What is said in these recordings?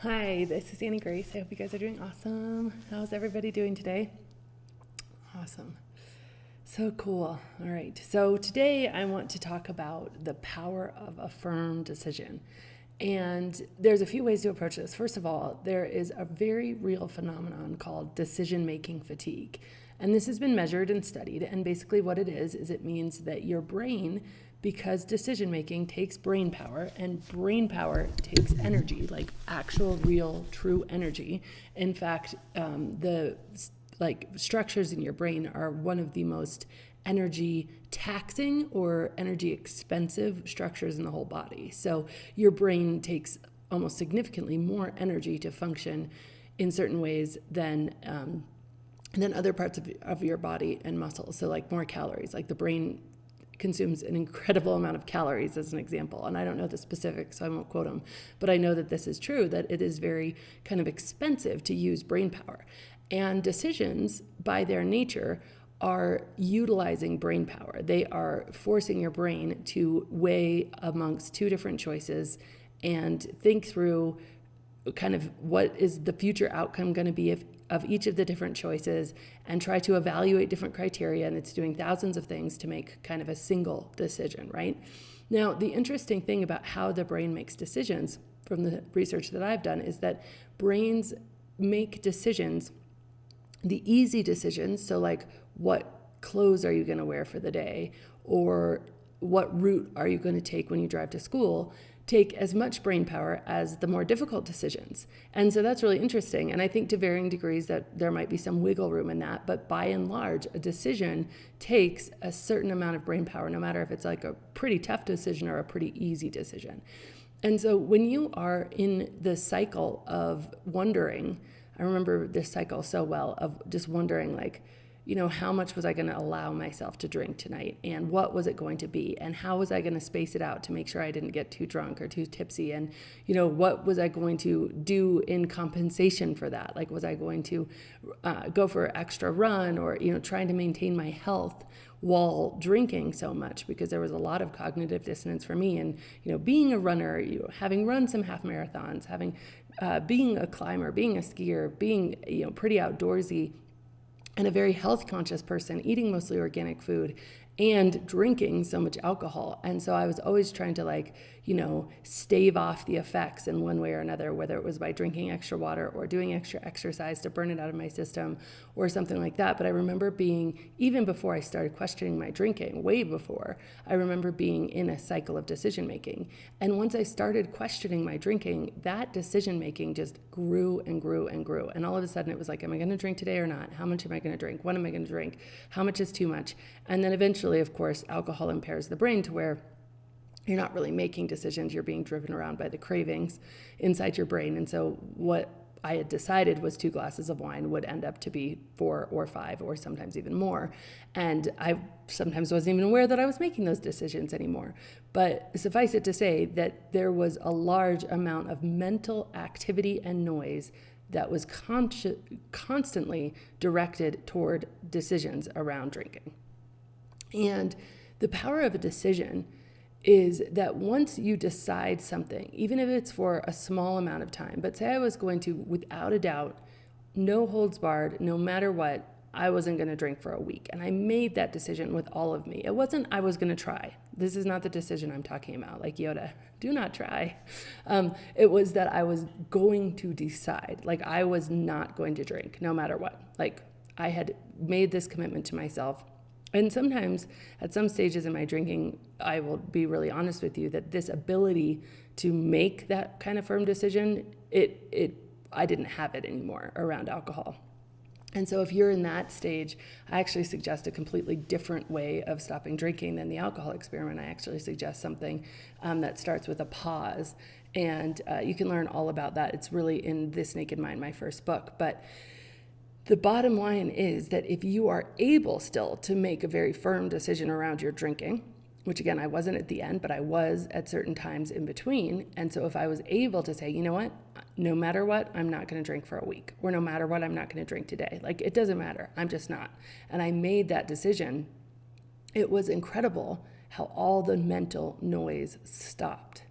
Hi, this is Annie Grace. I hope you guys are doing awesome. How's everybody doing today? Awesome. So cool. All right. So today I want to talk about the power of a firm decision. And there's a few ways to approach this. First of all, there is a very real phenomenon called decision-making fatigue. And this has been measured and studied. And basically what it is it means that your brain, because decision making takes brain power, and brain power takes energy, like actual, real, true energy. In fact, the structures in your brain are one of the most energy taxing or energy expensive structures in the whole body. So your brain takes almost significantly more energy to function in certain ways than other parts of your body and muscles. So like more calories, like the brain consumes an incredible amount of calories as an example. And I don't know the specifics, so I won't quote them, but I know that this is true, that it is very kind of expensive to use brain power. And decisions by their nature are utilizing brain power. They are forcing your brain to weigh amongst two different choices and think through kind of what is the future outcome going to be of each of the different choices, and try to evaluate different criteria. And it's doing thousands of things to make kind of a single decision, right? Now, the interesting thing about how the brain makes decisions from the research that I've done is that brains make decisions, the easy decisions, so like what clothes are you going to wear for the day, or what route are you going to take when you drive to school, take as much brain power as the more difficult decisions. And so that's really interesting. And I think to varying degrees that there might be some wiggle room in that, but by and large, a decision takes a certain amount of brain power, no matter if it's like a pretty tough decision or a pretty easy decision. And so when you are in the cycle of wondering, I remember this cycle so well, of just wondering like, how much was I going to allow myself to drink tonight, and what was it going to be, and how was I going to space it out to make sure I didn't get too drunk or too tipsy, and what was I going to do in compensation for that? Like, was I going to go for an extra run, or trying to maintain my health while drinking so much, because there was a lot of cognitive dissonance for me. And being a runner, having run some half marathons, having being a climber, being a skier, being pretty outdoorsy, and a very health conscious person, eating mostly organic food and drinking so much alcohol. And so I was always trying to stave off the effects in one way or another, whether it was by drinking extra water or doing extra exercise to burn it out of my system or something like that. But I remember being, even before I started questioning my drinking, way before, I remember being in a cycle of decision making. And once I started questioning my drinking, that decision making just grew and grew and grew. And all of a sudden it was like, am I going to drink today or not? How much am I going to drink? When am I going to drink? How much is too much? And then eventually, of course, alcohol impairs the brain to where you're not really making decisions. You're being driven around by the cravings inside your brain. And so what I had decided was 2 glasses of wine would end up to be 4 or 5 or sometimes even more. And I sometimes wasn't even aware that I was making those decisions anymore. But suffice it to say that there was a large amount of mental activity and noise that was constantly directed toward decisions around drinking. And the power of a decision is that once you decide something, even if it's for a small amount of time, but say I was going to, without a doubt, no holds barred, no matter what, I wasn't going to drink for a week. And I made that decision with all of me. It wasn't I was going to try. This is not the decision I'm talking about, like Yoda, do not try. It was that I was going to decide, like I was not going to drink no matter what. Like I had made this commitment to myself. And sometimes at some stages in my drinking, I will be really honest with you that this ability to make that kind of firm decision, I didn't have it anymore around alcohol. And so if you're in that stage, I actually suggest a completely different way of stopping drinking than the alcohol experiment. I actually suggest something that starts with a pause. And you can learn all about that. It's really in This Naked Mind, my first book. But the bottom line is that if you are able still to make a very firm decision around your drinking, which again, I wasn't at the end, but I was at certain times in between. And so if I was able to say, you know what, no matter what, I'm not going to drink for a week, or no matter what, I'm not going to drink today. Like, it doesn't matter. I'm just not. And I made that decision. It was incredible how all the mental noise stopped,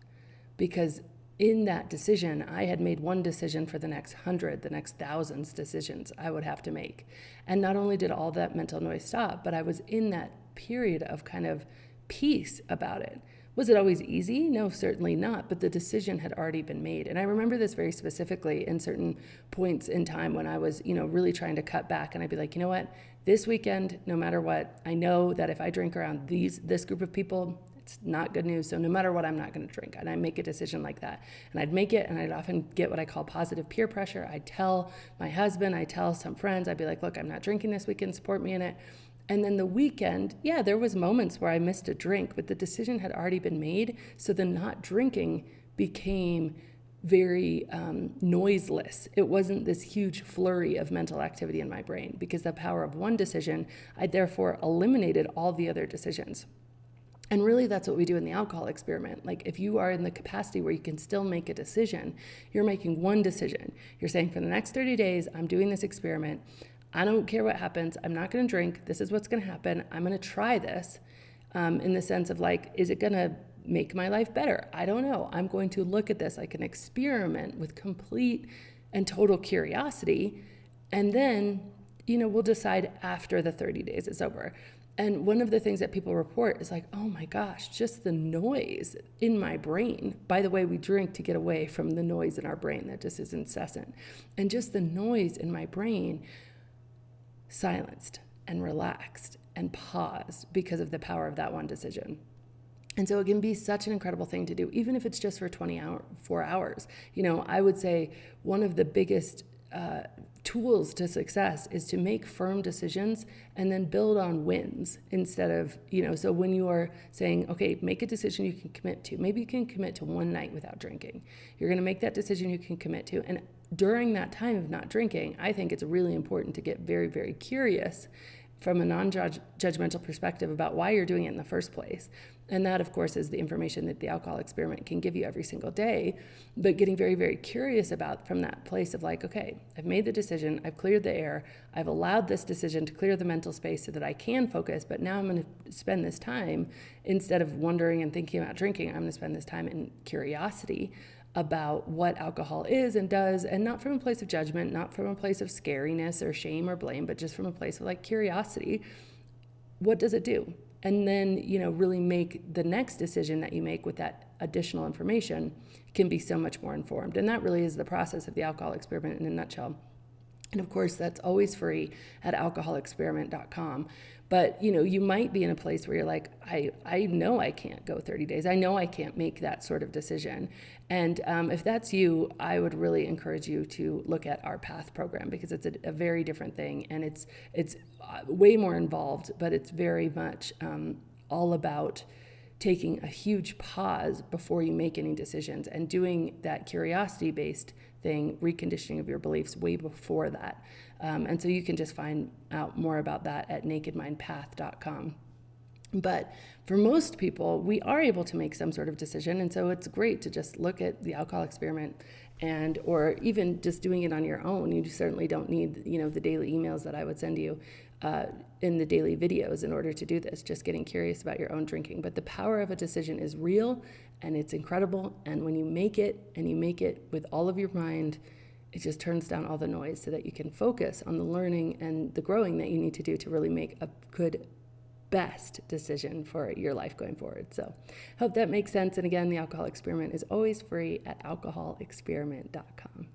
because in that decision, I had made one decision for the next 100, the next thousands decisions I would have to make. And not only did all that mental noise stop, but I was in that period of kind of peace about it. Was it always easy? No, certainly not. But the decision had already been made. And I remember this very specifically in certain points in time when I was, really trying to cut back. And I'd be like, you know what? This weekend, no matter what, I know that if I drink around this group of people, it's not good news. So no matter what, I'm not going to drink. And I make a decision like that. And I'd make it, and I'd often get what I call positive peer pressure. I'd tell my husband, I'd tell some friends, I'd be like, look, I'm not drinking this weekend, support me in it. And then the weekend, there was moments where I missed a drink, but the decision had already been made. So the not drinking became very noiseless. It wasn't this huge flurry of mental activity in my brain, because the power of one decision, I therefore eliminated all the other decisions. And really, that's what we do in the alcohol experiment. Like, if you are in the capacity where you can still make a decision, you're making one decision. You're saying, for the next 30 days, I'm doing this experiment. I don't care what happens. I'm not going to drink. This is what's going to happen. I'm going to try this in the sense of like, is it going to make my life better? I don't know. I'm going to look at this like an experiment with complete and total curiosity. And then, we'll decide after the 30 days is over. And one of the things that people report is like, oh my gosh, just the noise in my brain. By the way, we drink to get away from the noise in our brain that just is incessant. And just the noise in my brain silenced and relaxed and paused because of the power of that one decision. And so it can be such an incredible thing to do, even if it's just for 4 hours. I would say one of the biggest tools to success is to make firm decisions and then build on wins instead of, so when you are saying, okay, make a decision you can commit to. Maybe you can commit to one night without drinking. You're going to make that decision you can commit to. And during that time of not drinking, I think it's really important to get very, very curious from a non-judgmental perspective about why you're doing it in the first place. And that, of course, is the information that the alcohol experiment can give you every single day. But getting very, very curious about from that place of like, okay, I've made the decision, I've cleared the air, I've allowed this decision to clear the mental space so that I can focus, but now I'm going to spend this time, instead of wondering and thinking about drinking, I'm going to spend this time in curiosity about what alcohol is and does, and not from a place of judgment, not from a place of scariness or shame or blame, but just from a place of like curiosity. What does it do? And then, really make the next decision that you make with that additional information can be so much more informed. And that really is the process of the alcohol experiment in a nutshell. And of course, that's always free at alcoholexperiment.com. But, you might be in a place where you're like, I know I can't go 30 days. I know I can't make that sort of decision. And if that's you, I would really encourage you to look at our PATH program, because it's a very different thing. And it's way more involved, but it's very much all about taking a huge pause before you make any decisions and doing that curiosity-based thing, reconditioning of your beliefs way before that. And so you can just find out more about that at nakedmindpath.com. But for most people, we are able to make some sort of decision. And so it's great to just look at the alcohol experiment or even just doing it on your own. You certainly don't need, the daily emails that I would send you in the daily videos in order to do this, just getting curious about your own drinking. But the power of a decision is real and it's incredible. And when you make it, and you make it with all of your mind, it just turns down all the noise so that you can focus on the learning and the growing that you need to do to really make a good, best decision for your life going forward. So hope that makes sense. And again, the alcohol experiment is always free at alcoholexperiment.com.